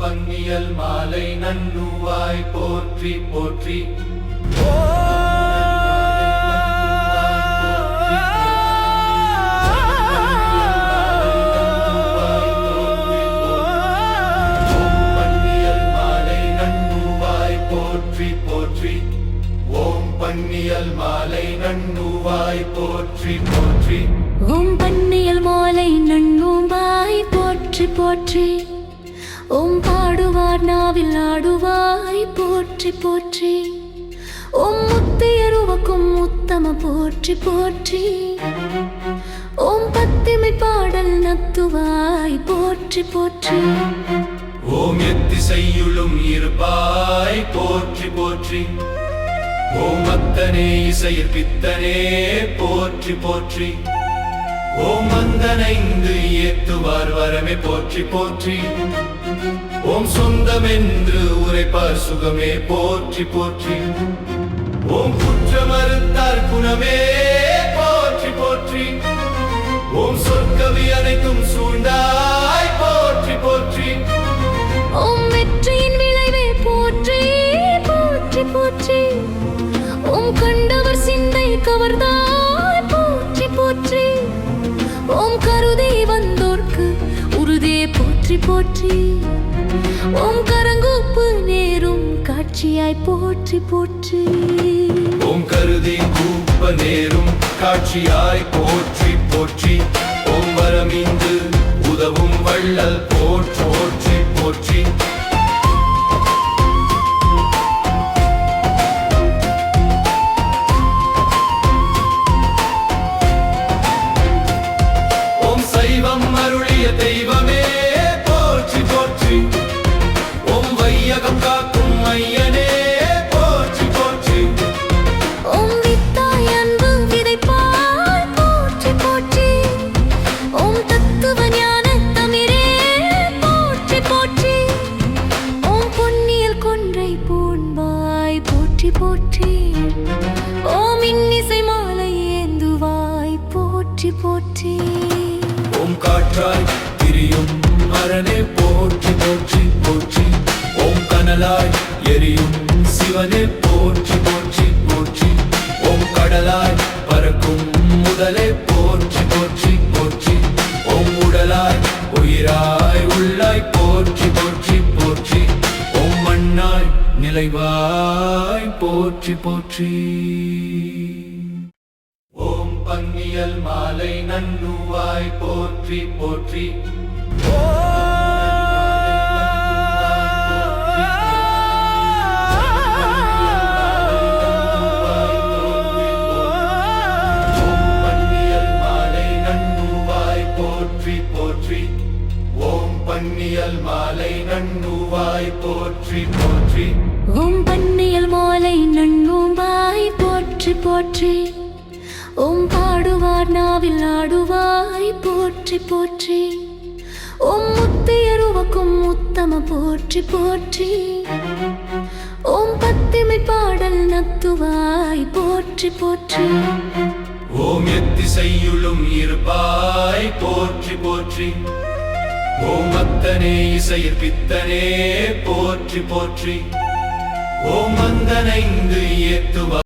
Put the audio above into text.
பன்னியல் மாலை நன்னுவாய் போற்றி போற்றி. ஓம் பன்னியல் மாலை நன்னுவாய் போற்றி போற்றி. ஓம் பன்னியல் மாலை நன்னுவாய் போற்றி போற்றி. ஓம் பாடுவார் நாவில் ஆடுவாய் போற்றி போற்றி. ஓம் முத்தியருவக்கும் உத்தம போற்றி போற்றி. ஓம் பத்திமை பாடல் நத்துவாய் போற்றி போற்றி. ஓம் எத்திசையுளும் இருப்பாய் போற்றி போற்றி. ஓம் அத்தனே இசையில் பித்தனே போற்றி போற்றி. ஓம் வந்தனைந்து ஏத்துவார் வரமே போற்றி போற்றி. ஓம் சொந்தமென்று உரைப்பார் சுகமே போற்றி போற்றி. ஓம் குற்றமறுத்தார் குணமே போற்றி போற்றி. ஓம் சொற்கவி அனைத்தும் சூழ்ந்தாய் போற்றி போற்றி. ஓம் வெற்றியின் விளைவே போற்றி போற்றி போற்றி. ஓம் கண்டவர் சிந்தை கவர்ந்தாய் போற்றி போற்றி. ஓம் கருதி வந்தோர்க்கு உறுதியே போற்றி போற்றி. ஓம் கரங்கூப்பு நேரும் காட்சியாய் போற்றி போற்றி. ஓம் கருதி கூப்ப நேரும் காட்சியாய் போற்றி போற்றி. ஓம் வரமிந்து உதவும் வள்ளல் போற்றி போற்றி. ஓம் சைவம் அருளிய தெய்வமே போற்றி போற்றி. ஓம் வையகம் காக்கும் ஐயனே போற்றி போற்றி. ஓம் வித்தாய் அன்பு விதைப்பாய் போற்றி போற்றி. ஓம் தத்துவ ஞான தமிழே போற்றி போற்றி. ஓம் பொன்னியல் கொன்றை பூண்பாய் போற்றி போற்றி. ஓம் இன்னிசை மாலை ஏந்துவாய் போற்றி போற்றி. ஓம் காற்றாய் திரியும் மரணே போற்றி போற்றி போற்றி. ஓம் கனலாய் எரியும் சிவனே போற்றி போற்றி போற்றி. ஓம் கடலாய் பறக்கும் முதலே போற்றி போற்றி போற்றி. ஓம் உடலாய் உயிராய் உள்ளாய் போற்றி போற்றி போற்றி. ஓம் மண்ணாய் நிலைவாய் போற்றி போற்றி. ஓம் பன்னியல் மாலை நன்னுவாய் போற்றி போற்றி. ஓம் பன்னியல் மாலை நன்னுவாய் போற்றி போற்றி. ஓம் பன்னியல் மாலை நன்னுவாய் போற்றி போற்றி. ஓம் பாடுவார் நாவில் ஆடுவாய் போற்றி போற்றி. ஓம் முத்தியருவக்கும் உத்தம போற்றி போற்றி. ஓம் பத்திமை பாடல் நத்துவாய் போற்றி போற்றி. ஓம் எத்திசையுளும் இருப்பாய் போற்றி போற்றி. ஓம் அத்தனே இசையில் பித்தனே போற்றி போற்றி. ஓம் வந்தனைந்து ஏத்துவார்